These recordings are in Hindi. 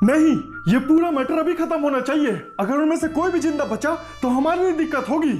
नहीं, ये पूरा मैटर अभी खत्म होना चाहिए। अगर उनमें से कोई भी जिंदा बचा तो हमारे लिए दिक्कत होगी।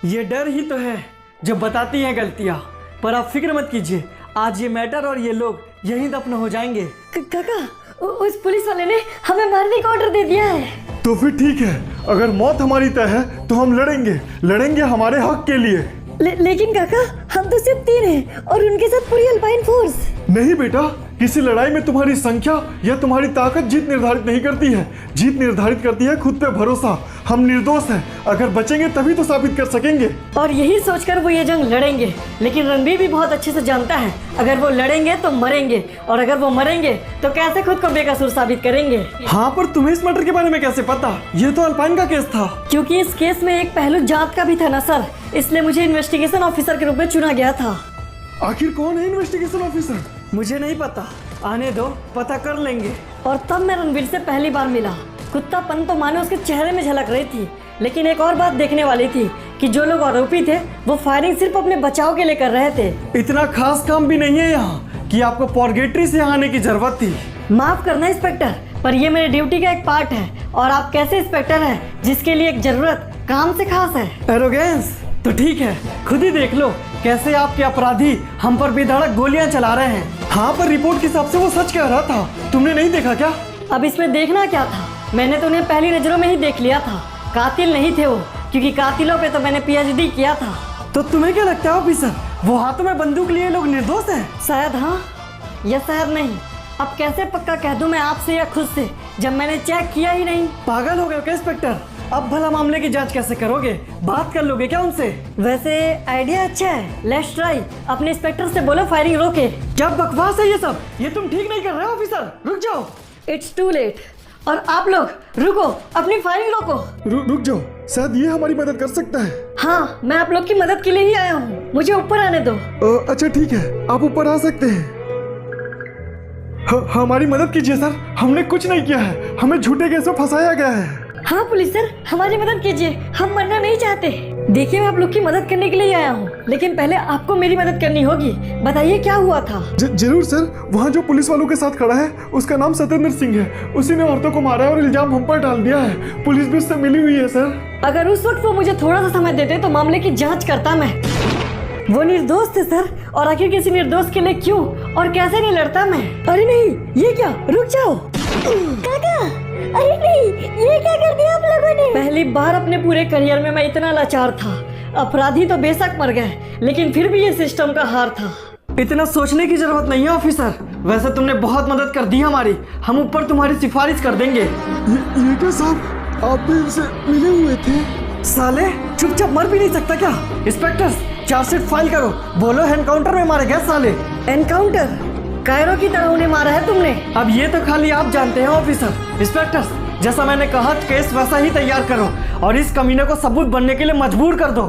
ये डर ही तो है जो बताती हैं गलतियाँ। पर आप फिक्र मत कीजिए, आज ये मैटर और ये लोग यहीं दफन हो जाएंगे। काका, उस पुलिस वाले ने हमें मारने का ऑर्डर दे दिया है। तो फिर ठीक है, अगर मौत हमारी तय है तो हम लड़ेंगे हमारे हक के लिए। लेकिन काका, हम तो सिर्फ 3 हैं और उनके साथ पूरी अल्पाइन फोर्स। नहीं बेटा, किसी लड़ाई में तुम्हारी संख्या या तुम्हारी ताकत जीत निर्धारित नहीं करती है। जीत निर्धारित करती है खुद पे भरोसा। हम निर्दोष हैं, अगर बचेंगे तभी तो साबित कर सकेंगे। और यही सोचकर वो ये जंग लड़ेंगे। लेकिन रणबीर भी बहुत अच्छे से जानता है, अगर वो लड़ेंगे तो मरेंगे, और अगर वो मरेंगे तो कैसे खुद को बेकसूर साबित करेंगे। हाँ, पर तुम्हें इस मैटर के बारे में कैसे पता? ये तो अल्पाइन का केस था। क्योंकि इस केस में एक पहलू जात का भी था ना सर, इसलिए मुझे इन्वेस्टिगेशन ऑफिसर के रूप में चुना गया था। आखिर कौन है इन्वेस्टिगेशन ऑफिसर? मुझे नहीं पता, आने दो, पता कर लेंगे। और तब मैं रणबीर से पहली बार मिला। कुत्तापन तो मानो उसके चेहरे में झलक रही थी, लेकिन एक और बात देखने वाली थी कि जो लोग आरोपी थे वो फायरिंग सिर्फ अपने बचाव के लिए कर रहे थे। इतना खास काम भी नहीं है यहाँ कि आपको पॉर्गेटरी से आने की जरूरत थी। माफ करना इंस्पेक्टर, पर ये मेरे ड्यूटी का एक पार्ट है। और आप कैसे इंस्पेक्टर हैं जिसके लिए एक जरूरत काम से खास है। एरोगेंस तो ठीक है, खुद ही देख लो कैसे आपके अपराधी हम पर बेधड़क गोलियां चला रहे हैं। हाँ, पर रिपोर्ट के हिसाब से वो सच कह रहा था। तुमने नहीं देखा क्या? अब इसमें देखना क्या था, मैंने तो उन्हें पहली नजरों में ही देख लिया था। कातिल नहीं थे वो, क्योंकि कातिलों पे तो मैंने पीएचडी किया था। तो तुम्हें क्या लगता है ऑफिसर, वो हाथों में बंदूक लिए लोग निर्दोष हैं? शायद हाँ या शायद नहीं। अब कैसे पक्का कह दूं मैं आपसे या खुद से, जब मैंने चेक किया ही नहीं। पागल हो गए क्या इंस्पेक्टर? अब भला मामले की जांच कैसे करोगे? बात कर लोगे क्या उनसे? वैसे आइडिया अच्छा है, लेट्स ट्राई। अपने इंस्पेक्टर से बोलो फायरिंग रोके। क्या बकवास है ये सब? ये तुम ठीक नहीं कर रहे हो ऑफिसर, रुक जाओ। It's too late. और आप लोग रुको, अपनी फायरिंग रोको। रुक जाओ, शायद ये हमारी मदद कर सकता है। हाँ, मैं आप लोग की मदद के लिए ही आया हूँ, मुझे ऊपर आने दो। अच्छा ठीक है, आप ऊपर आ सकते हैं। हमारी मदद कीजिए सर, हमने कुछ नहीं किया है, हमें झूठे केस में फंसाया गया है। हाँ पुलिस सर, हमारी मदद कीजिए, हम मरना नहीं चाहते। देखिए, मैं आप लोग की मदद करने के लिए आया हूँ, लेकिन पहले आपको मेरी मदद करनी होगी। बताइए क्या हुआ था? जरूर सर, वहाँ जो पुलिस वालों के साथ खड़ा है उसका नाम सत्येंद्र सिंह है। उसी ने औरतों को मारा है और इल्जाम हम पर डाल दिया है। पुलिस भी उससे मिली हुई है सर। अगर उस वक्त वो मुझे थोड़ा सा समय देते तो मामले की जाँच करता मैं। वो निर्दोष थे सर, और आखिर किसी निर्दोष के लिए क्यों और कैसे नहीं लड़ता मैं? अरे नहीं, ये क्या? रुक जाओ काका। अरे नहीं, ये क्या कर दिया आप लोगों ने? पहली बार अपने पूरे करियर में मैं इतना लाचार था। अपराधी तो बेशक मर गए, लेकिन फिर भी ये सिस्टम का हार था। इतना सोचने की जरूरत नहीं है ऑफिसर, वैसे तुमने बहुत मदद कर दी हमारी। हम ऊपर तुम्हारी सिफारिश कर देंगे। ये क्या साहब, आप भी इनसे मिले हुए थे? साले चुपचाप मर भी नहीं सकता क्या? इंस्पेक्टर, चार्जशीट फाइल करो। बोलो एनकाउंटर में मारे गए साले। एनकाउंटर? कायरो की तरह उन्हें मारा है तुमने? अब ये तो खाली आप जानते हैं ऑफिसर। इंस्पेक्टर, जैसा मैंने कहा केस वैसा ही तैयार करो और इस कमीने को सबूत बनने के लिए मजबूर कर दो।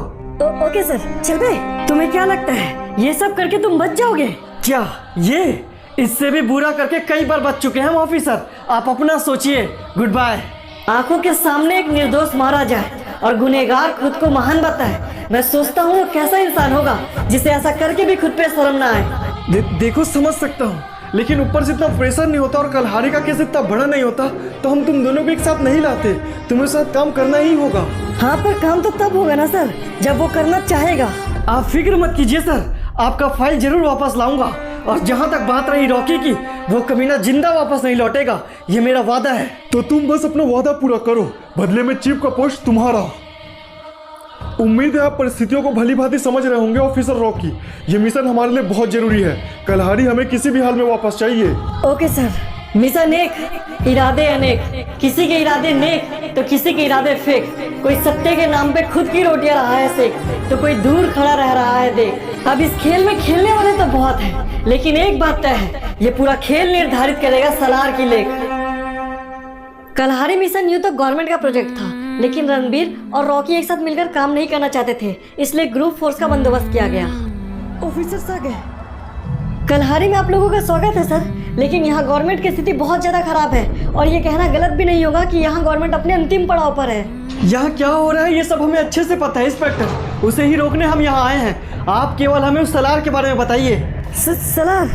ओके सर, चल बे। तुम्हें क्या लगता है ये सब करके तुम बच जाओगे? क्या ये? इससे भी बुरा करके कई बार बच चुके हैं हम ऑफिसर, आप अपना सोचिए। Good bye. आंखों के सामने एक निर्दोष मारा जाए और गुनहगार खुद को महान बताए। मैं सोचता हूँ वो कैसा इंसान होगा जिसे ऐसा करके भी खुद पे शर्म ना आए। देखो समझ सकता हूँ, लेकिन ऊपर से इतना प्रेशर नहीं होता और कलहारी का केस इतना बड़ा नहीं होता तो हम तुम दोनों को एक साथ नहीं लाते। तुम्हें साथ काम करना ही होगा। हाँ, पर काम तो तब होगा ना सर जब वो करना चाहेगा। आप फिक्र मत कीजिए सर, आपका फाइल जरूर वापस लाऊंगा। और जहाँ तक बात रही रॉकी की, वो कमीना जिंदा वापस नहीं लौटेगा, ये मेरा वादा है। तो तुम बस अपना वादा पूरा करो, बदले में चीफ का पोस्ट तुम्हारा। उम्मीद है आप परिस्थितियों को भली भांति समझ रहे होंगे ऑफिसर रॉकी। ये मिशन हमारे लिए बहुत जरूरी है। कलहारी हमें किसी भी हाल में वापस चाहिए। Okay sir. मिशन एक, इरादे अनेक। किसी के इरादे नेक तो किसी के इरादे फेक। कोई सत्ते के नाम पे खुद की रोटियां रहा है सेक, तो कोई दूर खड़ा रह रहा है देख। अब इस खेल में खेलने वाले तो बहुत हैं, लेकिन एक बात तय है, ये पूरा खेल निर्धारित करेगा सलार की लेख। कलहारी मिशन यूं तो गवर्नमेंट का प्रोजेक्ट था, लेकिन रणबीर और रॉकी एक साथ मिलकर काम नहीं करना चाहते थे, इसलिए ग्रुप फोर्स का बंदोबस्त किया गया। ऑफिसर्स आ गए। कलहारी में आप लोगों का स्वागत है सर, लेकिन यहाँ गवर्नमेंट की स्थिति बहुत ज्यादा खराब है और ये कहना गलत भी नहीं होगा कि यहाँ गवर्नमेंट अपने अंतिम पड़ाव पर है। यहाँ क्या हो रहा है ये सब हमें अच्छे से पता है इंस्पेक्टर, उसे ही रोकने हम यहाँ आए हैं। आप केवल हमें उस सलार के बारे में बताइए। सलार?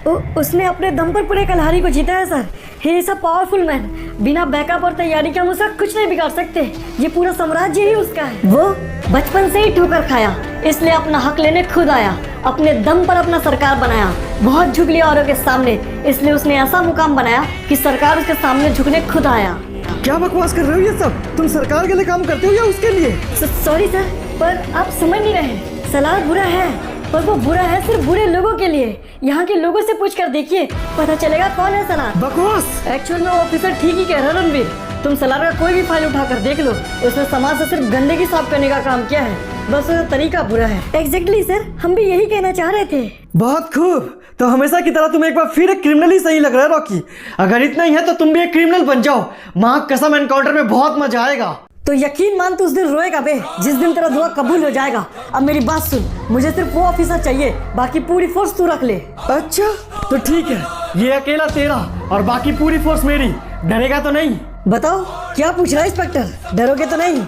उसने अपने दम पर पूरे कलहारी को जीता है sir. He is a powerful man. बिना बैकअप और तैयारी के हम उसका कुछ नहीं बिगाड़ सकते। ये पूरा साम्राज्य ही उसका है। वो बचपन से ही ठोकर खाया, इसलिए अपना हक लेने खुद आया। अपने दम पर अपना सरकार बनाया, बहुत झुक लिया औरों के सामने, इसलिए उसने ऐसा मुकाम बनाया कि सरकार उसके सामने झुकने खुद आया। क्या बकवास कर रहे हो ये सब? तुम सरकार के लिए काम करते हो या उसके लिए? सॉरी सर, पर आप समझ नहीं रहे। सलार बुरा है, पर वो बुरा है सिर्फ बुरे लोगों के लिए। यहाँ के लोगों से पूछ कर देखिए, पता चलेगा कौन है सलार। बकवास। एक्चुअल में वो ऑफिसर ठीक ही कह रहा है रणवीर। तुम सलार का कोई भी फाइल उठाकर देख लो, उसने समाज से सिर्फ गंदगी साफ करने का काम किया है, बस उसका तरीका बुरा है। एग्जैक्टली सर, हम भी यही कहना चाह रहे थे। बहुत खूब। तो हमेशा की तरह तुम एक बार फिर एक क्रिमिनल ही सही लग रहा है रॉकी। अगर इतना ही है तो तुम भी एक क्रिमिनल बन जाओ। माँ कसम, एनकाउंटर में बहुत मजा आएगा। तो यकीन मान तू उस दिन रोएगा बे, जिस दिन तेरा दुआ कबूल हो जाएगा। अब मेरी बात सुन, मुझे सिर्फ वो ऑफिसर चाहिए, बाकी पूरी फोर्स तू रख ले। अच्छा तो ठीक है, ये अकेला तेरा और बाकी पूरी फोर्स मेरी। डरेगा तो नहीं? बताओ क्या पूछ रहा है इंस्पेक्टर? डरोगे तो नहीं?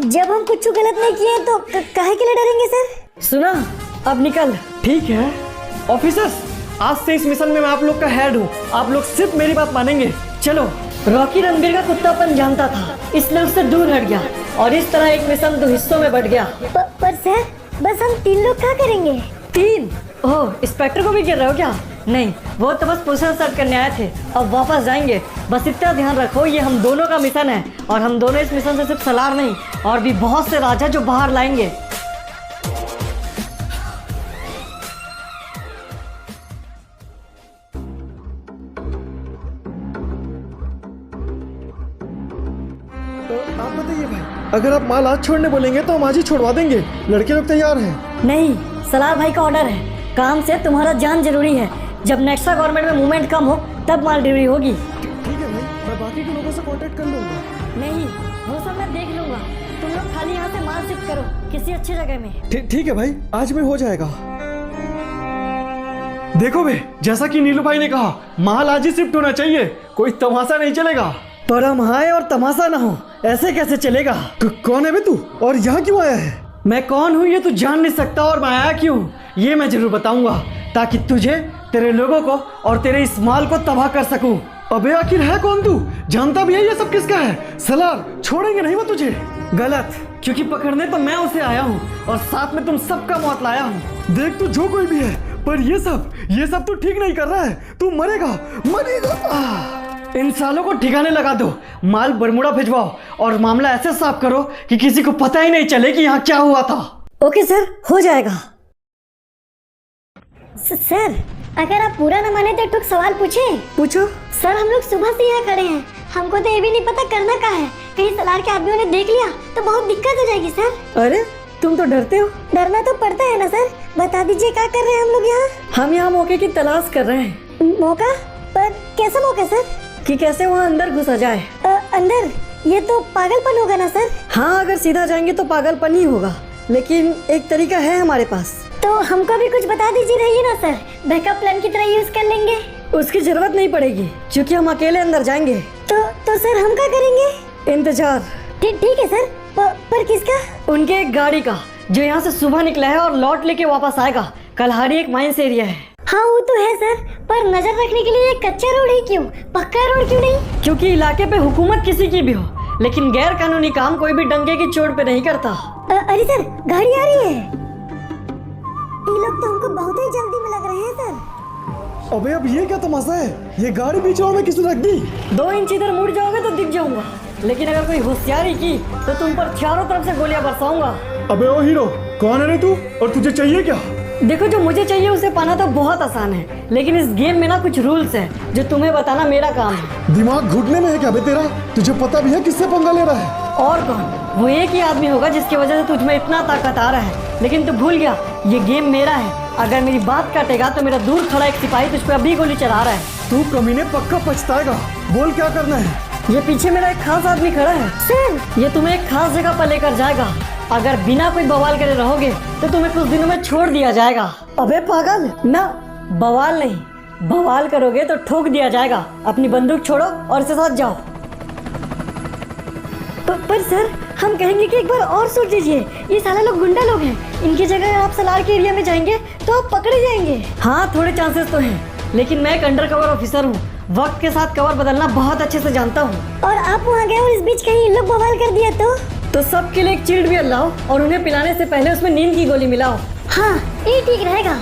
जब हम कुछ गलत नहीं किए तो काहे के लिए डरेंगे सर? सुना, अब निकल। ठीक है ऑफिसर्स, आज से इस मिशन में मैं आप लोग का हेड हूँ। आप लोग सिर्फ मेरी बात मानेंगे। चलो। रॉकी रणबीर का कुत्तापन जानता था, इसलिए उससे दूर हट गया और इस तरह एक मिशन 2 हिस्सों में बट गया। पर सर, बस हम 3 लोग क्या करेंगे? 3? ओह, इंस्पेक्टर को भी गिर रहे हो क्या? नहीं, वो तो बस पोजीशन सेट करने आए थे, अब वापस जाएंगे। बस इतना ध्यान रखो, ये हम दोनों का मिशन है और हम दोनों इस मिशन से सिर्फ सलार नहीं और भी बहुत से राजा जो बाहर लाएंगे। आप बताइए भाई, अगर आप माल आज छोड़ने बोलेंगे तो हम आज ही छोड़वा देंगे। लड़के लोग तैयार हैं। नहीं, सलार भाई का ऑर्डर है, काम से तुम्हारा जान जरूरी है। जब नेक्सा गवर्नमेंट में मूवमेंट कम हो तब माल डिलीवरी होगी। ठीक है भाई, मैं बाकी के लोगों से कांटेक्ट कर लूंगा। नहीं, वो सब मैं देख लूंगा। तुम लोग खाली यहाँ से माल शिफ्ट करो किसी अच्छी जगह में। ठीक है भाई, आज में हो जाएगा। देखो बे, जैसा कि नीलू भाई ने कहा, माल आज ही शिफ्ट होना चाहिए, कोई तमाशा नहीं चलेगा। पर हम आए और तमाशा ना हो, ऐसे कैसे चलेगा? कौन है बे तू और यहाँ क्यों आया है? मैं कौन हूँ ये तू जान नहीं सकता, और मैं आया क्यों ये मैं जरूर बताऊंगा, ताकि तुझे, तेरे लोगों को और तेरे इस माल को तबाह कर सकूं। अबे आखिर है कौन तू? जानता भी है ये सब किसका है? सलार, छोड़ेंगे नहीं वो तुझे। गलत, क्योंकि पकड़ने तो मैं उसे आया हूँ और साथ में तुम सबका मौत लाया हूँ। देख तू जो कोई भी है, पर ये सब तू ठीक नहीं कर रहा है। तू मरेगा। इन सालों को ठिकाने लगा दो, माल बरमुड़ा भिजवाओ और मामला ऐसे साफ करो कि किसी को पता ही नहीं चले कि यहाँ क्या हुआ था। ओके सर, हो जाएगा। सर, अगर आप पूरा न माने तो एक सवाल पूछो। सर, हम लोग सुबह से यहाँ खड़े हैं, हमको तो ये भी नहीं पता करना क्या है। कहीं सलार के आदमियों ने देख लिया तो बहुत दिक्कत हो जाएगी सर। अरे तुम तो डरते हो। डरना तो पड़ता है ना सर। बता दीजिए क्या कर रहे हैं हम लोग यहाँ? हम यहाँ मौके की तलाश कर रहे हैं। मौका? पर कैसा मौका सर? कि कैसे वहाँ अंदर घुसा जाए। अंदर? ये तो पागलपन होगा ना सर। हाँ, अगर सीधा जाएंगे तो पागलपन ही होगा, लेकिन एक तरीका है हमारे पास। तो हमको भी कुछ बता दीजिए रहिए ना सर, बैकअप प्लान की तरह यूज कर लेंगे। उसकी जरूरत नहीं पड़ेगी, क्योंकि हम अकेले अंदर जाएंगे। तो सर हम क्या करेंगे? इंतजार। ठीक है सर। पर किसका? उनके एक गाड़ी का, जो यहाँ से सुबह निकला है और लौट लेके वापस आएगा। कलहारी एक माइंस एरिया है। हाँ वो तो है सर, पर नजर रखने के लिए कच्चा रोड ही क्यों, पक्का रोड क्यों नहीं? क्योंकि इलाके पे हुकूमत किसी की भी हो, लेकिन गैर कानूनी काम कोई भी डंके की चोट पे नहीं करता। अरे सर, गाड़ी आ रही है। ये लोग तो हमको बहुत ही जल्दी में लग रहे हैं सर। अबे अब ये क्या तमाशा है? ये गाड़ी बीच में किसने रख दी? 2 इंच इधर मुड़ जाओगे तो दिख जाऊंगा, लेकिन अगर कोई होशियारी की तो तुम पर चारों तरफ से गोलियां बरसाऊंगा। अबे ओ हीरो, कौन है रे तू और तुझे चाहिए क्या? देखो, जो मुझे चाहिए उसे पाना तो बहुत आसान है, लेकिन इस गेम में ना कुछ रूल्स हैं जो तुम्हें बताना मेरा काम है। दिमाग घुटने में है क्या बे तेरा? तुझे पता भी है किससे पंगा ले रहा है? और कौन? वो एक ही आदमी होगा जिसकी वजह से तुझ में इतना ताकत आ रहा है, लेकिन तू भूल गया ये गेम मेरा है। अगर मेरी बात काटेगा तो मेरा दूर खड़ा एक सिपाही तुझ पे अभी गोली चला रहा है। तू कमीने पक्का पछताएगा। बोल क्या करना है? ये पीछे मेरा एक खास आदमी खड़ा है सर। ये तुम्हें एक खास जगह पर लेकर जाएगा। अगर बिना कोई बवाल करे रहोगे तो तुम्हें कुछ दिनों में छोड़ दिया जाएगा। अबे पागल, ना बवाल नहीं, बवाल करोगे तो ठोक दिया जाएगा। अपनी बंदूक छोड़ो और इसके साथ जाओ। पर सर, हम कहेंगे कि एक बार और सोच लीजिए, ये सारे लोग गुंडा लोग हैं। इनकी जगह आप सलार के एरिया में जाएंगे तो आप पकड़े जाएंगे। हाँ, थोड़े चांसेस तो हैं, लेकिन मैं एक अंडर कवर ऑफिसर हूँ। वक्त के साथ कवर बदलना बहुत अच्छे से जानता हूँ। और आप वहाँ गए और इस बीच कहीं इन लोग बवाल कर दिया तो सबके लिए एक चिल्ड बियर लाओ और उन्हें पिलाने से पहले उसमें नींद की गोली मिलाओ। हाँ, ये ठीक रहेगा।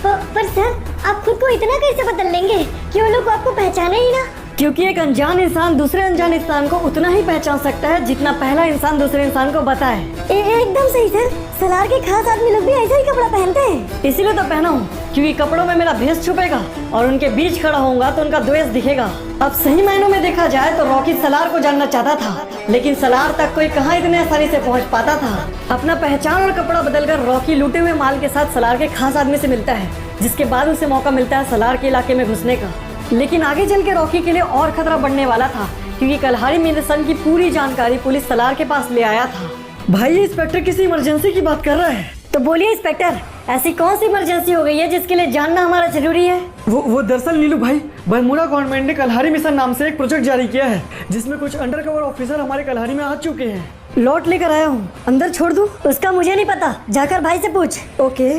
पर सर, आप खुद को इतना कैसे बदल लेंगे कि वो लोग आपको पहचाने ही ना? क्योंकि एक अनजान इंसान दूसरे अनजान इंसान को उतना ही पहचान सकता है जितना पहला इंसान दूसरे इंसान को बताए। एकदम सही सर। सलार के खास आदमी लोग भी ऐसा ही कपड़ा पहनते हैं। इसीलिए तो पहना हूँ, क्योंकि कपड़ों में मेरा भेष छुपेगा और उनके बीच खड़ा होऊंगा तो उनका द्वेष दिखेगा। अब सही मायनों में देखा जाए तो रॉकी सलार को जानना चाहता था, लेकिन सलार तक कोई कहाँ इतने आसानी से पहुँच पाता था। अपना पहचान और कपड़ा बदलकर रॉकी लूटे हुए माल के साथ सलार के खास आदमी से मिलता है, जिसके बाद उसे मौका मिलता है सलार के इलाके में घुसने का। लेकिन आगे चल के रॉकी के लिए और खतरा बढ़ने वाला था, क्योंकि कल्हारी मिशन की पूरी जानकारी पुलिस सलार के पास ले आया था। भाई ये इंस्पेक्टर किसी इमरजेंसी की बात कर रहा है। तो बोलिए इंस्पेक्टर, ऐसी कौन सी इमरजेंसी हो गई है जिसके लिए जानना हमारा जरूरी है? वो दरअसल नीलू भाई, बरमूडा गवर्नमेंट ने कल्हारी मिशन नाम से एक प्रोजेक्ट जारी किया है, जिसमें कुछ अंडर कवर ऑफिसर हमारे कल्हारी में आ चुके हैं। लौट लेकर आया हूँ, अंदर छोड़ दूँ? उसका मुझे नहीं पता, जाकर भाई से पूछ। ओके।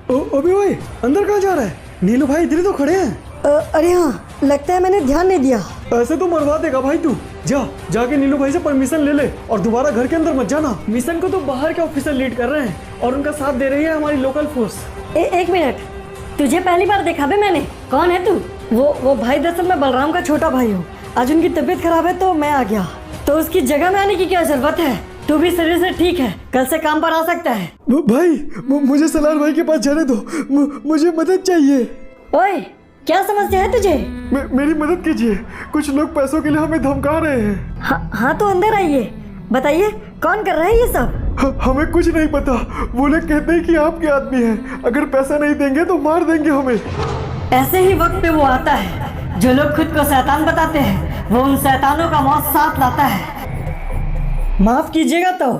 अभी भाई अंदर कहाँ जा रहा है? नीलू भाई इधर तो खड़े हैं। अरे हाँ, लगता है मैंने ध्यान नहीं दिया। ऐसे तो मरवा देगा भाई तू। जाके नीलू भाई से परमिशन ले ले और दोबारा घर के अंदर मत जाना। मिशन को तो बाहर के ऑफिसर लीड कर रहे हैं और उनका साथ दे रही है हमारी लोकल फोर्स। एक मिनट, तुझे पहली बार देखा बे मैंने। कौन है तू? वो भाई, दरअसल मैं बलराम का छोटा भाई हूँ। आज उनकी तबीयत खराब है तो मैं आ गया। तो उसकी जगह में आने की क्या जरूरत है? तू भी शरीर से ठीक है, कल से काम पर आ सकता है। भाई मुझे सलार भाई के पास जाने दो, मुझे मदद चाहिए। ओए, क्या समस्या है तुझे? मेरी मदद कीजिए, कुछ लोग पैसों के लिए हमें धमका रहे हैं। हाँ तो अंदर आइए, बताइए कौन कर रहा है ये सब? हमें कुछ नहीं पता, वो लोग कहते हैं कि आपके आदमी हैं, अगर पैसा नहीं देंगे तो मार देंगे हमें। ऐसे ही वक्त पे वो आता है, जो लोग खुद को शैतान बताते हैं, वो उन शैतानों का मौत साथ लाता है। माफ कीजिएगा तो,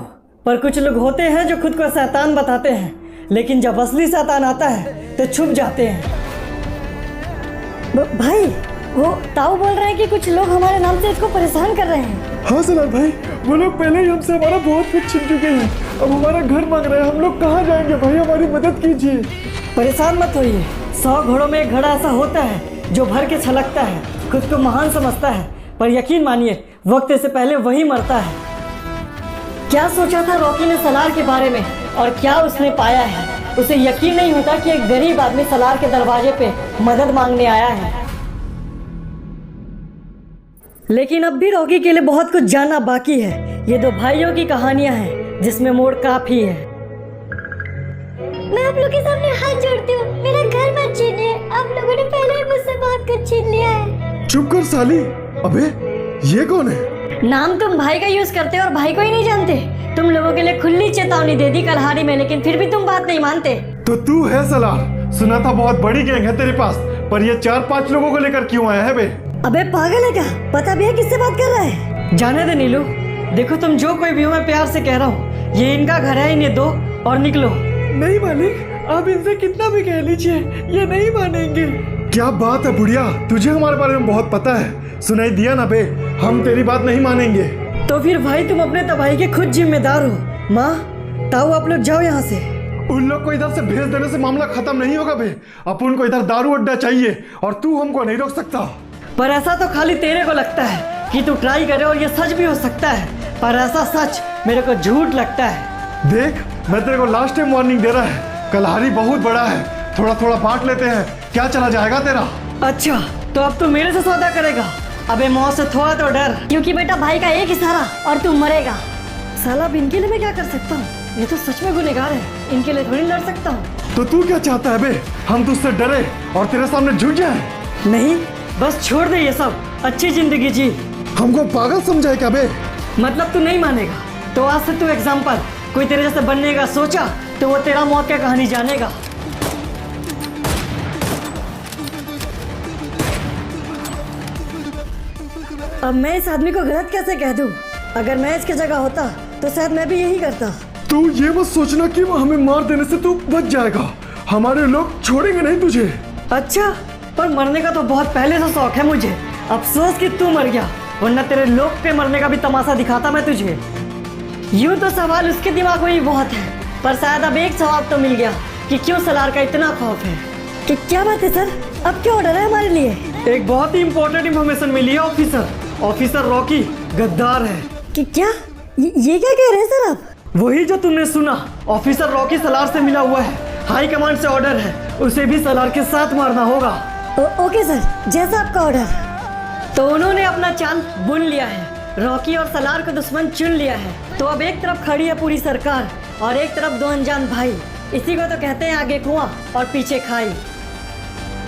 पर कुछ लोग होते हैं जो खुद को शैतान बताते हैं, लेकिन जब असली शैतान आता है तो छुप जाते हैं। भाई, वो ताऊ बोल रहे हैं कि कुछ लोग हमारे नाम से इसको परेशान कर रहे हैं। हाँ सलार भाई, वो लोग पहले ही हमसे हमारा बहुत कुछ छीन चुके हैं, अब हमारा घर मांग रहे हैं। हम लोग कहाँ जाएंगे भाई, हमारी मदद कीजिए। परेशान मत होइए, 100 घोड़ों में एक घड़ा ऐसा होता है जो भर के छलकता है, खुद को महान समझता है, पर यकीन मानिए वक्त से पहले वही मरता है। क्या सोचा था रॉकी ने सलार के बारे में और क्या उसने पाया है? उसे यकीन नहीं होता कि एक गरीब आदमी सलार के दरवाजे पे मदद मांगने आया है। लेकिन अब भी रॉकी के लिए बहुत कुछ जानना बाकी है। ये दो भाइयों की कहानियां हैं जिसमें मोड़ काफी है। मैं आप लोगों के सामने हाथ जोड़ती हूँ, मेरा घर मत छीनिए। आप लोगों ने पहले ही मुझसे बहुत कुछ छीन लिया है। चुप कर साली। अबे ये कौन है? नाम तुम भाई का यूज करते हो और भाई को ही नहीं जानते। तुम लोगों के लिए खुली चेतावनी दे दी कल्हारी में, लेकिन फिर भी तुम बात नहीं मानते। तो तू है सलार? सुना था बहुत बड़ी गैंग है तेरे पास, पर ये 4-5 लोगों को लेकर क्यों आया है बे? अबे पागल है क्या? पता भी है किससे बात कर रहा है? जाने दे नीलू, देखो तुम जो कोई भी हो, मैं प्यार से कह रहा हूँ, ये इनका घर है, इन्हें दो और निकलो। नहीं मालिक, आप इनसे कितना भी कह लीजिए, ये नहीं मानेंगे। क्या बात है बुढ़िया, तुझे हमारे बारे में बहुत पता है। सुनाई दिया ना बे, हम तेरी बात नहीं मानेंगे। तो फिर भाई तुम अपने तबाही के खुद जिम्मेदार हो। माँ, ताऊ आप लोग जाओ यहाँ से। उन लोग को इधर से भेज देने से मामला खत्म नहीं होगा बे। अपन को इधर दारू अड्डा चाहिए और तू हमको नहीं रोक सकता। पर ऐसा तो खाली तेरे को लगता है कि तू ट्राई करे और ये सच भी हो सकता है, पर ऐसा सच मेरे को झूठ लगता है। देख, मैं तेरे को लास्ट टाइम वार्निंग दे रहा है, कल्हारी बहुत बड़ा है, थोड़ा थोड़ा बांट लेते हैं, क्या चला जाएगा तेरा? अच्छा, तो अब तू मेरे से सौदा करेगा? अबे मौत से थोड़ा तो डर, क्योंकि बेटा भाई का एक इशारा और तू मरेगा। साला अब इनके लिए मैं क्या कर सकता हूँ? ये तो सच में गुनहगार है, इनके लिए थोड़ी लड़ सकता हूँ। तो तू क्या चाहता है बे? हम तुझसे डरे और तेरे सामने झुक जाए? नहीं, बस छोड़ दे ये सब, अच्छी जिंदगी जी। हमको पागल समझा है क्या बे? मतलब तू नहीं मानेगा? तो आज से तू एग्जाम्पल, कोई तेरे जैसे बनने का सोचा तो वो तेरा मौत क्या कहानी जानेगा। अब मैं इस आदमी को गलत कैसे कह दूं? अगर मैं इसकी जगह होता तो शायद मैं भी यही करता। तू ये मत सोचना कि हमें मार देने से तू बच जाएगा, हमारे लोग छोड़ेंगे नहीं तुझे। अच्छा, पर मरने का तो बहुत पहले से शौक है मुझे। अफसोस कि तू मर गया, वरना तेरे लोग के मरने का भी तमाशा दिखाता मैं तुझे। यूं तो सवाल उसके दिमाग में ही बहुत है, पर शायद अब एक जवाब तो मिल गया कि क्यों सलार का इतना खौफ है। कि क्या बात है सर? अब क्या ऑर्डर है हमारे लिए? एक बहुत ही इंपॉर्टेंट इंफॉर्मेशन मिली है ऑफिसर। ऑफिसर रॉकी गद्दार है। कि क्या? ये क्या कह रहे हैं सर आप? वही जो तुमने सुना। ऑफिसर रॉकी सलार से मिला हुआ है। हाई कमांड से ऑर्डर है, उसे भी सलार के साथ मारना होगा। ओके सर, जैसा आपका ऑर्डर। तो उन्होंने अपना चांद बुन लिया है। रॉकी और सलार को दुश्मन चुन लिया है। तो अब एक तरफ खड़ी है पूरी सरकार और एक तरफ दो अनजान भाई। इसी को तो कहते हैं आगे कुआं और पीछे खाई।